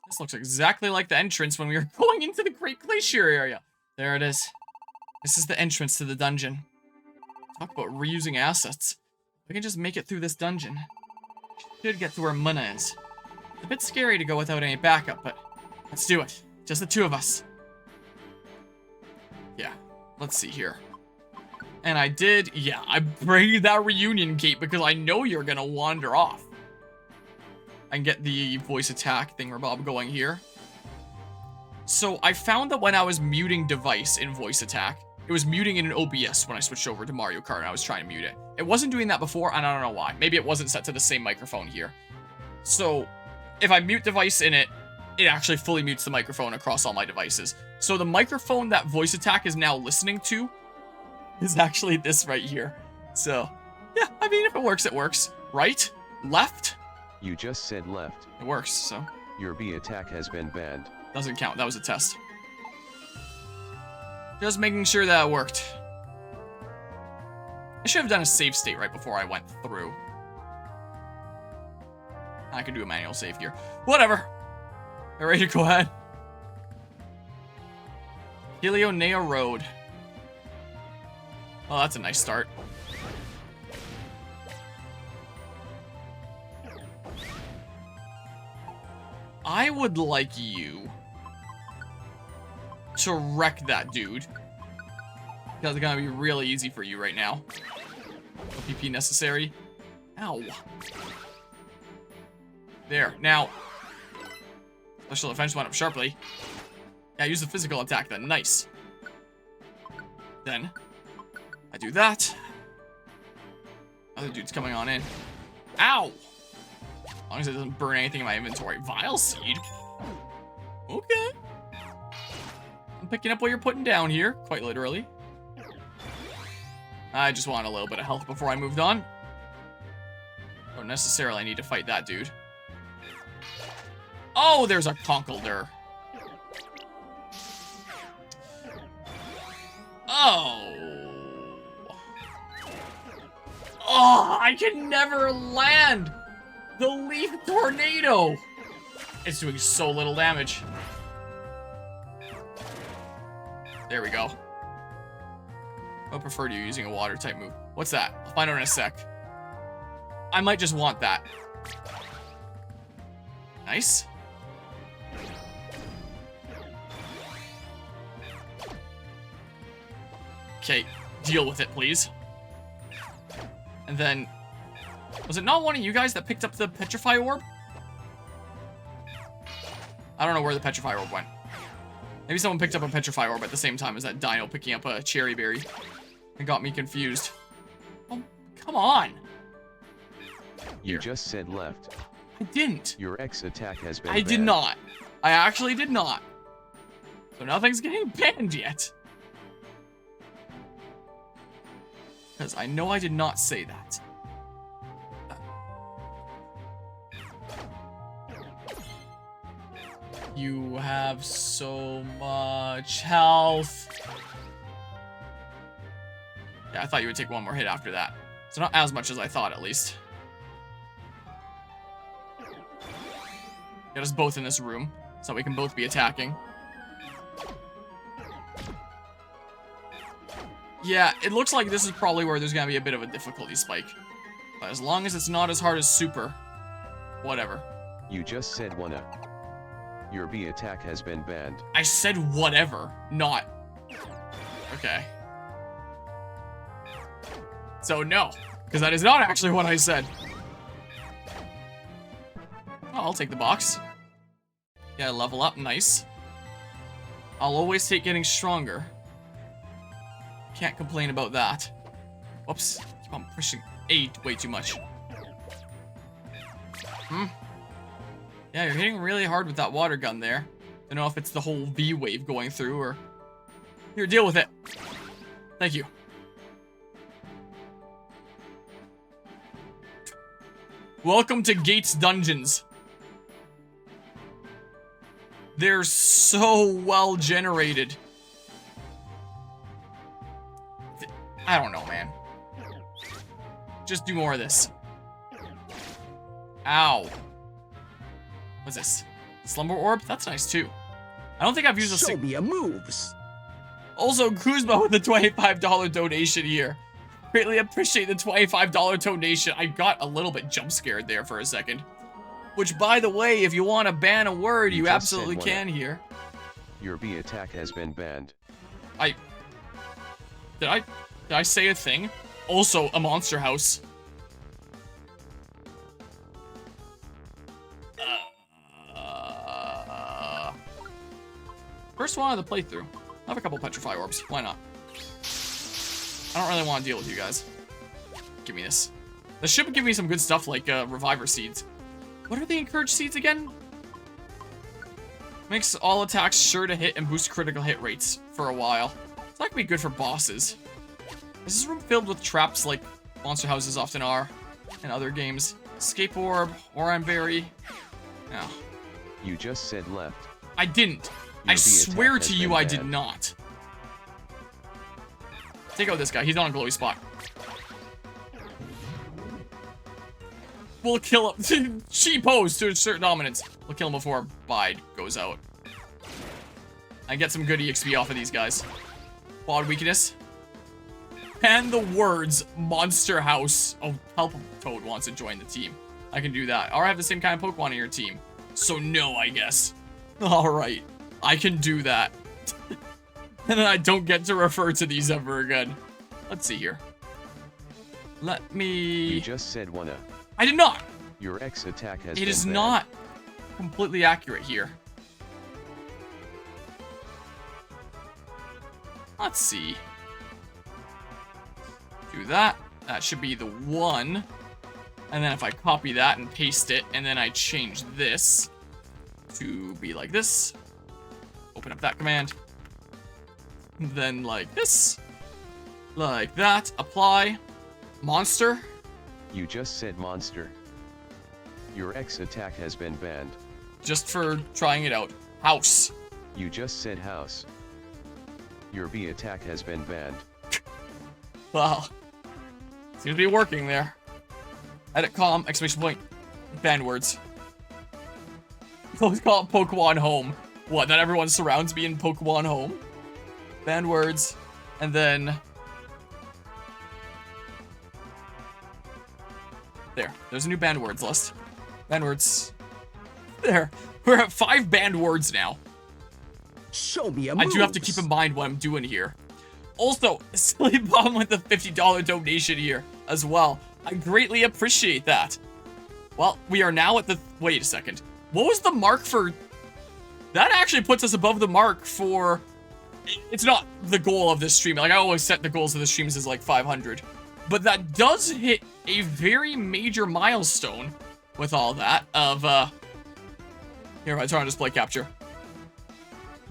This looks exactly like the entrance when we were going into the Great Glacier area. There it is. This is the entrance to the dungeon. Talk about reusing assets. We can just make it through this dungeon. Should get to where Munna is. It's a bit scary to go without any backup, but let's do it. Just the two of us. Yeah, let's see here. And I did, yeah, I bring that reunion cape because I know you're gonna wander off. I can get the voice attack thingamabob going here. So I found that when I was muting device in voice attack, it was muting in an OBS when I switched over to Mario Kart and I was trying to mute it. It wasn't doing that before, and I don't know why. Maybe it wasn't set to the same microphone here. So if I mute device in it, it actually fully mutes the microphone across all my devices. So the microphone that voice attack is now listening to is actually this right here. So, yeah, I mean, if it works, it works. Right? Left? You just said left. It works, so. Your B attack has been banned. Doesn't count. That was a test. Just making sure that it worked. I should have done a save state right before I went through. I could do a manual save here. Whatever. All ready to go ahead. Kilionea Road. Oh, that's a nice start. I would like you to wreck that dude. Because it's gonna be really easy for you right now. No PP necessary. Ow. There. Now, special defense went up sharply. Yeah, use the physical attack then. Nice. Then, I do that. Other dude's coming on in. Ow! As long as it doesn't burn anything in my inventory. Vile Seed? Okay. I'm picking up what you're putting down here, quite literally. I just want a little bit of health before I moved on. Don't necessarily need to fight that dude. Oh, there's a Conkeldurr. Oh. Oh, I can never land the Leaf Tornado. It's doing so little damage. There we go. I prefer you using a water type move. What's that? I'll find out in a sec. I might just want that. Nice. Okay, deal with it, please. And then, was it not one of you guys that picked up the Petrify Orb? I don't know where the Petrify Orb went. Maybe someone picked up a Petrify Orb at the same time as that dino picking up a Cherry Berry. It got me confused. Oh, come on. You just said left. I didn't. Your X attack has been I banned. did not. I actually did not. So nothing's getting banned yet. Because I know I did not say that. You have so much health. Yeah, I thought you would take one more hit after that. So not as much as I thought, at least. Get us both in this room, so we can both be attacking. Yeah, it looks like this is probably where there's gonna be a bit of a difficulty spike. But as long as it's not as hard as Super, whatever. You just said wanna. Your B attack has been banned. I said whatever, not. Okay. So no, because that is not actually what I said. Oh, I'll take the box. Yeah, level up, nice. I'll always take getting stronger. Can't complain about that. Whoops, keep on pushing A way too much. Yeah, you're hitting really hard with that water gun there. Don't know if it's the whole V wave going through or... Here, deal with it. Thank you. Welcome to Gates Dungeons. They're so well generated. I don't know, man. Just do more of this. Ow. What's this? Slumber Orb, that's nice too. I don't think I've used a Show me your moves. Also, Kuzma with the $25 donation here. Greatly appreciate the $25 donation. I got a little bit jump scared there for a second. Which, by the way, if you want to ban a word, you absolutely can here. Your B attack has been banned. Did I say a thing? Also, a monster house. First one of the playthrough. I have a couple Petrify Orbs. Why not? I don't really want to deal with you guys. Give me this. This should give me some good stuff like Reviver Seeds. What are the Encourage Seeds again? Makes all attacks sure to hit and boost critical hit rates for a while. So that could be good for bosses. Is this room filled with traps like monster houses often are in other games? Escape Orb, Oran Berry. No. You just said left. I didn't. I swear to you I did not. Take out this guy. He's on a glowy spot. We'll kill him. She posed to assert dominance. We'll kill him before Bide goes out. I get some good EXP off of these guys. Quad weakness. And the words Monster House. Oh, Help Toad wants to join the team. I can do that. Or I have the same kind of Pokemon in your team. So no, I guess. Alright. I can do that. And then I don't get to refer to these ever again. Let's see here. Let me... You just said wanna. I did not! Your X attack has been It is banned. not completely accurate here. Let's see. Do that. That should be the 1. And then if I copy that and paste it, and then I change this to be like this. Open up that command. Then like this. Like that. Apply. Monster. You just said monster. Your X attack has been banned. Just for trying it out. House. You just said house. Your B attack has been banned. Wow. Seems to be working there. Edit com, exclamation point. Banned words. Let's call it Pokemon Home. What, that everyone surrounds me in Pokemon Home? Banned words. And then... There's a new banned words list. Banned words. There. We're at 5 banned words now. Show me your I moves. do have to keep in mind what I'm doing here. Also, Silly Bomb with the $50 donation here as well. I greatly appreciate that. Well, we are now at the... Wait a second. What was the mark for... That actually puts us above the mark for... It's not the goal of this stream. Like, I always set the goals of the streams as like 500. But that does hit a very major milestone with all that of, Here, I turn on display capture.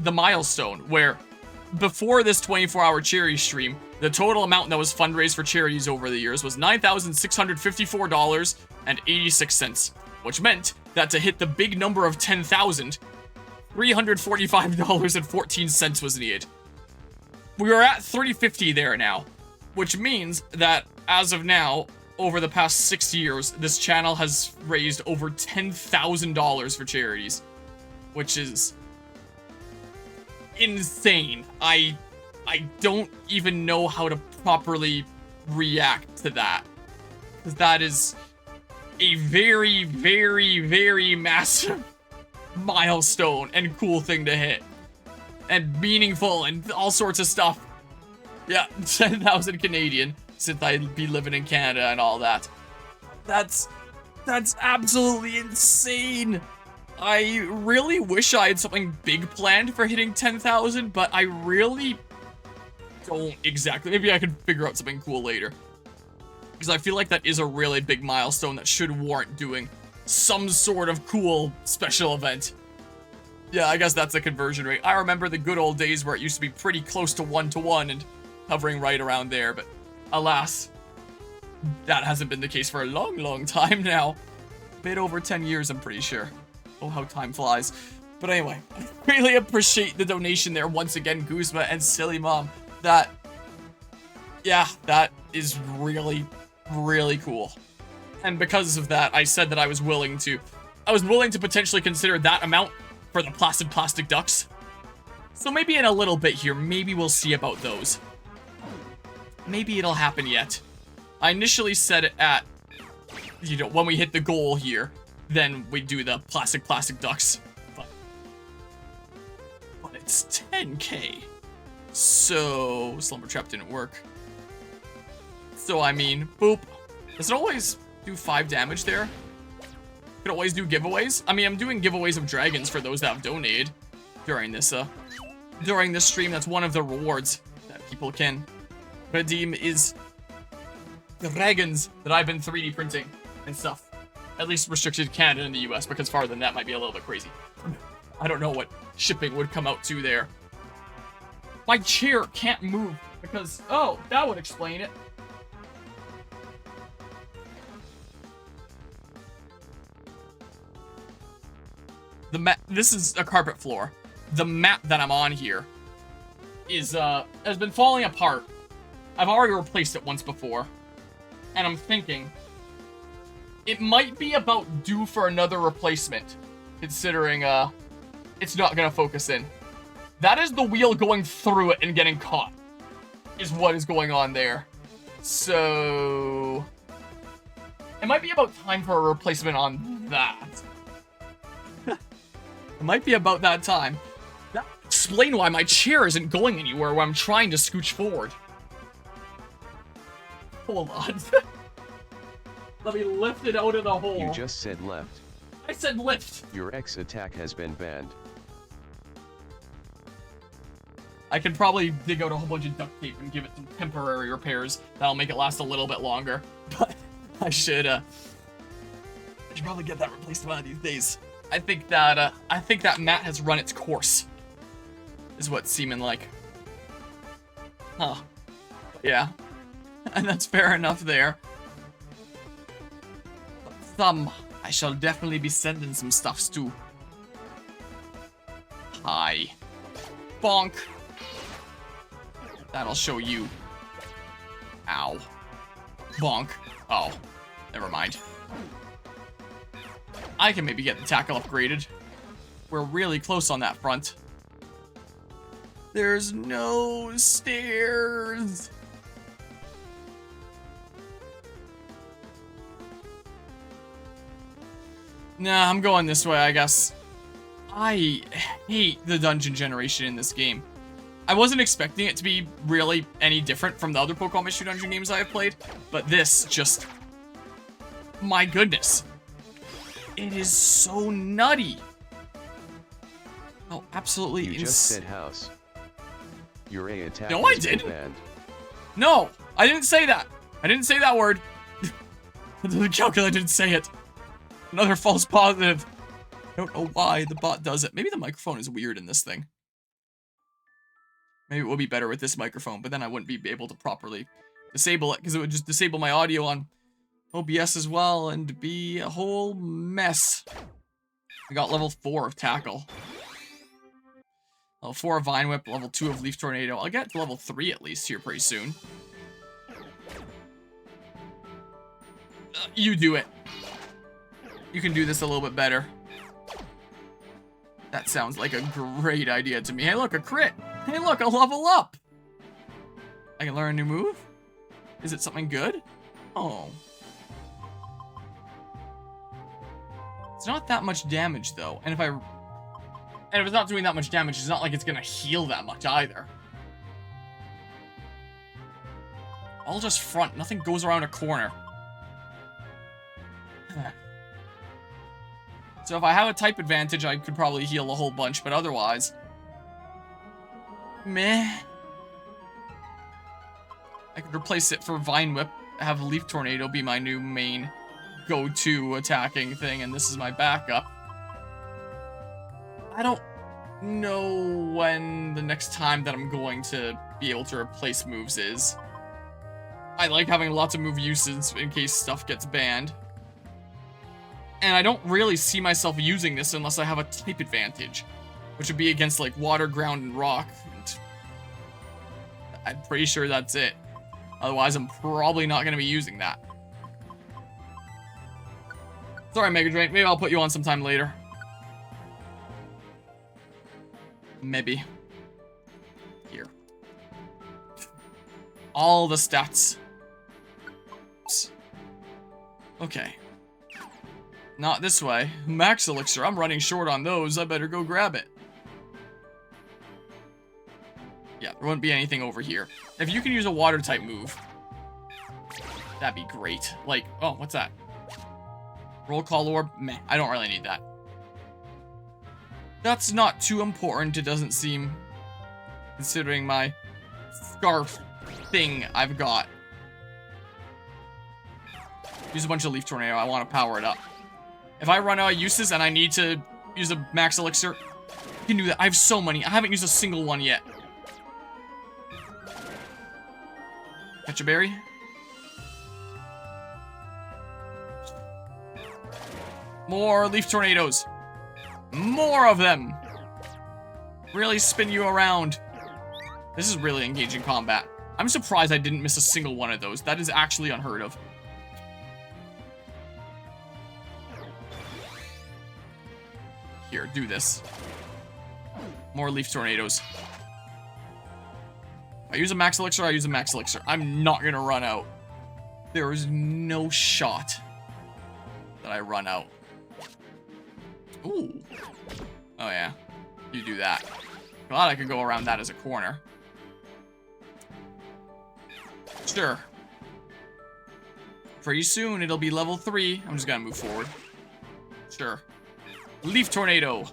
The milestone where before this 24-hour charity stream, the total amount that was fundraised for charities over the years was $9,654.86, which meant that to hit the big number of 10,000, $345.14 was needed. We are at 350 there now, which means that as of now, over the past 6 years, this channel has raised over $10,000 for charities, which is insane. I don't even know how to properly react to that, because that is a very, very, very massive milestone and cool thing to hit, and meaningful and all sorts of stuff. Yeah, 10,000 Canadian, since I'd be living in Canada and all that. That's absolutely insane. I really wish I had something big planned for hitting 10,000, but I really don't exactly. Maybe I could figure out something cool later, because I feel like that is a really big milestone that should warrant doing some sort of cool special event. Yeah, I guess that's the conversion rate. I remember the good old days where it used to be pretty close to 1-to-1 and hovering right around there, but alas, that hasn't been the case for a long, long time now. A bit over 10 years, I'm pretty sure. Oh, how time flies. But anyway, I really appreciate the donation there once again, Guzma and Silly Mom. That is really, really cool. And because of that, I said that I was willing to potentially consider that amount for the placid plastic ducks. So maybe in a little bit here, maybe we'll see about those. Maybe it'll happen yet. I initially set it at, you know, when we hit the goal here, then we do the plastic docs. But it's 10k. So, Slumber Trap didn't work. So, I mean, boop. Does it always do 5 damage there? Could always do giveaways. I mean, I'm doing giveaways of dragons for those that have donated during this stream. That's one of the rewards that people can redeem is dragons that I've been 3D printing and stuff. At least restricted to Canada and the US, because farther than that might be a little bit crazy. I don't know what shipping would come out to there. My chair can't move because, oh, that would explain it. This is a carpet floor. The mat that I'm on here is, has been falling apart. I've already replaced it once before. And I'm thinking, it might be about due for another replacement, considering, it's not gonna focus in. That is the wheel going through it and getting caught, is what is going on there. So, it might be about time for a replacement on that. It might be about that time. That would explain why my chair isn't going anywhere when I'm trying to scooch forward. Hold on. Let me lift it out of the hole. You just said left. I said lift. Your X attack has been banned. I could probably dig out a whole bunch of duct tape and give it some temporary repairs. That'll make it last a little bit longer. But I should probably get that replaced one of these days. I think that mat has run its course. Is what's seeming like. Huh. Yeah. And that's fair enough there. But I shall definitely be sending some stuffs to. Hi. Bonk. That'll show you. Ow. Bonk. Oh. Never mind. I can maybe get the tackle upgraded. We're really close on that front. There's no stairs. Nah, I'm going this way, I guess. I hate the dungeon generation in this game. I wasn't expecting it to be really any different from the other Pokemon Mystery Dungeon games I have played, but this just... my goodness. It is so nutty. Oh, absolutely You just said house. Your A attack No, I has been didn't. banned. No, I didn't say that. I didn't say that word. The calculator didn't say it. Another false positive. I don't know why the bot does it. Maybe the microphone is weird in this thing. Maybe it would be better with this microphone, but then I wouldn't be able to properly disable it because it would just disable my audio on OBS as well and be a whole mess. I got level 4 of Tackle. Level 4 of Vine Whip, level 2 of Leaf Tornado. I'll get to level 3 at least here pretty soon. You do it. You can do this a little bit better. That sounds like a great idea to me. Hey, look, a crit. Hey, look, a level up. I can learn a new move? Is it something good? Oh. It's not that much damage, though. And if it's not doing that much damage, it's not like it's gonna heal that much either. All just front. Nothing goes around a corner. So if I have a type advantage, I could probably heal a whole bunch, but otherwise... meh. I could replace it for Vine Whip, have Leaf Tornado be my new main go-to attacking thing, and this is my backup. I don't know when the next time that I'm going to be able to replace moves is. I like having lots of move uses in case stuff gets banned. And I don't really see myself using this unless I have a type advantage, which would be against like water, ground, and rock. And I'm pretty sure that's it. Otherwise, I'm probably not going to be using that. Sorry, Mega Drain. Maybe I'll put you on sometime later. Maybe. Here. All the stats. Oops. Okay. Not this way. Max Elixir. I'm running short on those. I better go grab it. Yeah, there wouldn't be anything over here. If you can use a water type move, that'd be great. Like, oh, what's that? Roll call orb? Meh, I don't really need that. That's not too important, it doesn't seem, considering my scarf thing I've got. Use a bunch of Leaf Tornado, I want to power it up. If I run out of uses and I need to use a Max Elixir, you can do that. I have so many. I haven't used a single one yet. Catch a berry. More Leaf Tornadoes. More of them. Really spin you around. This is really engaging combat. I'm surprised I didn't miss a single one of those. That is actually unheard of. Here, do this. More Leaf Tornadoes. I use a Max Elixir, I use a Max Elixir. I'm not gonna run out. There is no shot that I run out. Ooh. Oh yeah. You do that. Glad I could go around that as a corner. Sure. Pretty soon it'll be level 3. I'm just gonna move forward. Sure. Leaf Tornado.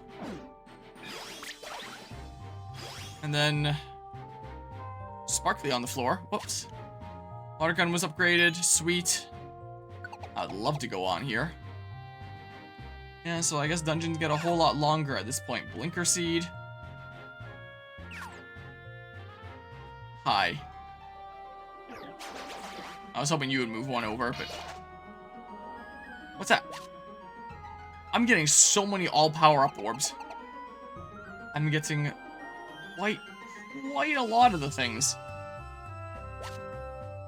And then Sparkly on the floor. Whoops. Water gun was upgraded. Sweet. I'd love to go on here. Yeah, so I guess dungeons get a whole lot longer at this point. Blinker Seed. Hi. I was hoping you would move one over, but... What's that? I'm getting so many all power-up orbs. I'm getting quite a lot of the things.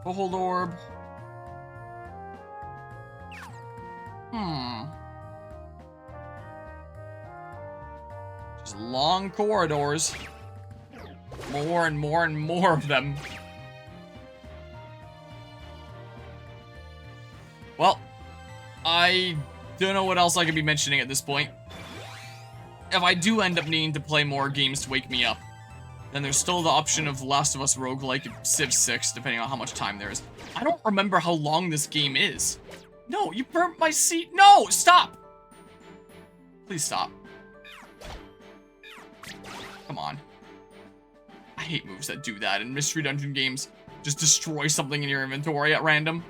Foothold orb. Just long corridors. More and more and more of them. Well, I don't know what else I could be mentioning at this point. If I do end up needing to play more games to wake me up, then there's still the option of Last of Us roguelike Civ 6, depending on how much time there is. I don't remember how long this game is. No, you burnt my seat. No, stop. Please stop. Come on. I hate moves that do that in Mystery Dungeon games. Just destroy something in your inventory at random.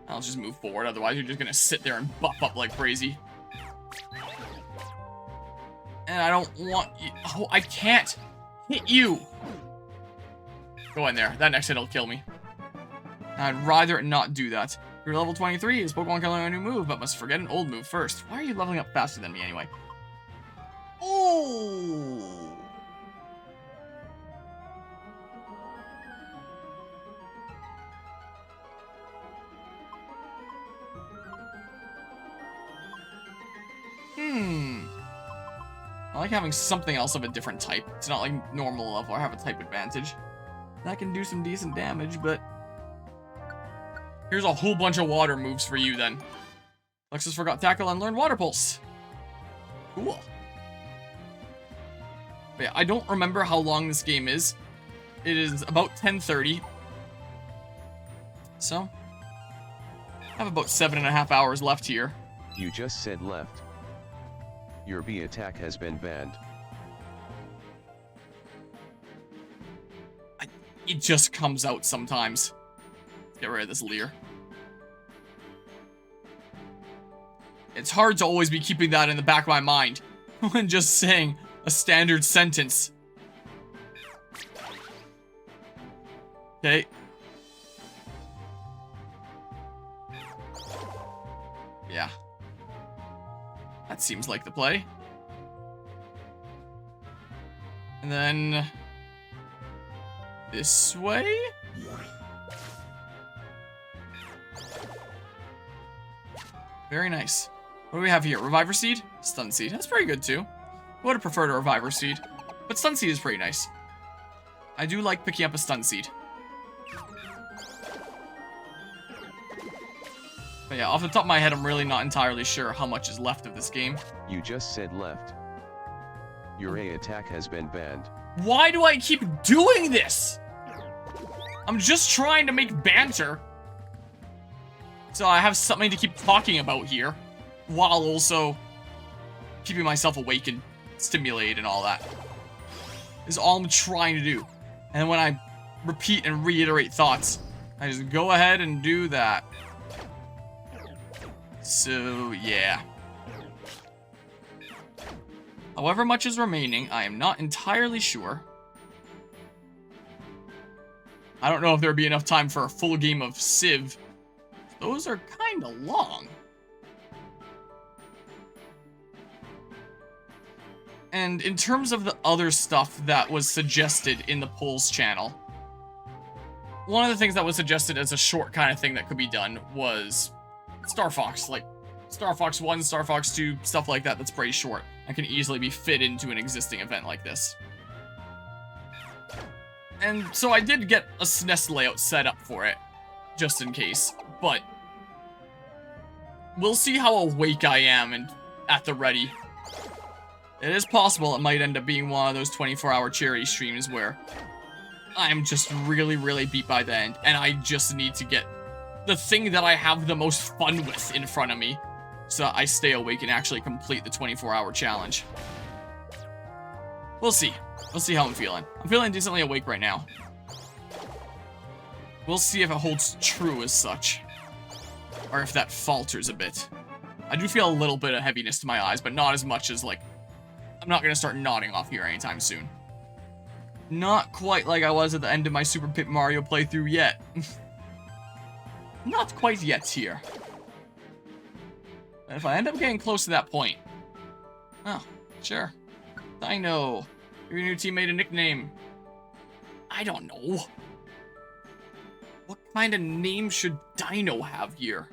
I'll just move forward, otherwise you're just gonna sit there and buff up like crazy. And I don't want you. Oh, I can't hit you. Go in there. That next hit will kill me. I'd rather not do that. You're level 23. Is Pokemon can learn a new move, but must forget an old move first. Why are you leveling up faster than me anyway? Oh. I like having something else of a different type. It's not like normal level. I have a type advantage. That can do some decent damage, but... Here's a whole bunch of water moves for you, then. Lexus forgot Tackle and learned Water Pulse. Cool. But yeah, I don't remember how long this game is. It is about 10:30. So, I have about 7.5 hours left here. You just said left. Your B attack has been banned. It just comes out sometimes. Let's get rid of this Leer. It's hard to always be keeping that in the back of my mind when just saying a standard sentence. Okay. Yeah. That seems like the play. And then... this way? Very nice. What do we have here? Reviver Seed? Stun Seed. That's pretty good too. Would have preferred a Reviver Seed, but Stun Seed is pretty nice. I do like picking up a Stun Seed. But yeah, off the top of my head, I'm really not entirely sure how much is left of this game. You just said left. Your A attack has been banned. Why do I keep doing this? I'm just trying to make banter. So I have something to keep talking about here, while also keeping myself awake and stimulated and all that. Is all I'm trying to do. And when I repeat and reiterate thoughts, I just go ahead and do that. So, yeah. However much is remaining, I am not entirely sure. I don't know if there would be enough time for a full game of Civ. Those are kind of long. And in terms of the other stuff that was suggested in the polls channel, one of the things that was suggested as a short kind of thing that could be done was Star Fox, like Star Fox 1, Star Fox 2, stuff like that that's pretty short and can easily be fit into an existing event like this. And so I did get a SNES layout set up for it, just in case, but we'll see how awake I am and at the ready. It is possible it might end up being one of those 24-hour charity streams where I'm just really, really beat by the end, and I just need to get the thing that I have the most fun with in front of me, so I stay awake and actually complete the 24-hour challenge. We'll see. We'll see how I'm feeling. I'm feeling decently awake right now. We'll see if it holds true as such, or if that falters a bit. I do feel a little bit of heaviness to my eyes, but not as much as, like, I'm not gonna start nodding off here anytime soon. Not quite like I was at the end of my Super Paper Mario playthrough yet. Not quite yet here. And if I end up getting close to that point... Oh, sure. Dino. Your new teammate a nickname. I don't know. What kind of name should Dino have here?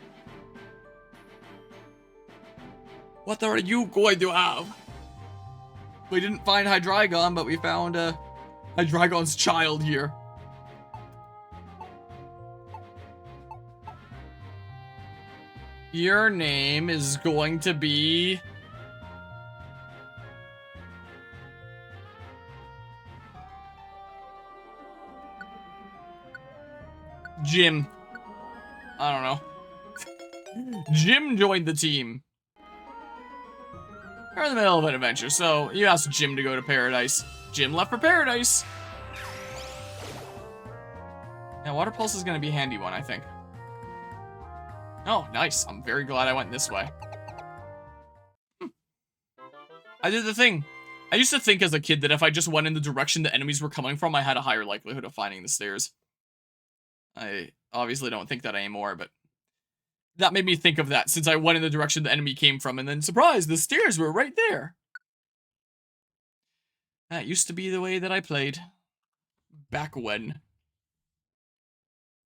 What are you going to have? We didn't find Hydreigon, but we found Hydreigon's child here. Your name is going to be... Jim. I don't know. Jim joined the team. We're in the middle of an adventure, so you asked Jim to go to paradise. Jim left for paradise. Now, Water Pulse is going to be a handy one, I think. Oh, nice. I'm very glad I went this way. I did the thing. I used to think as a kid that if I just went in the direction the enemies were coming from, I had a higher likelihood of finding the stairs. I obviously don't think that anymore, but that made me think of that since I went in the direction the enemy came from, and then, surprise, the stairs were right there. That used to be the way that I played. Back when.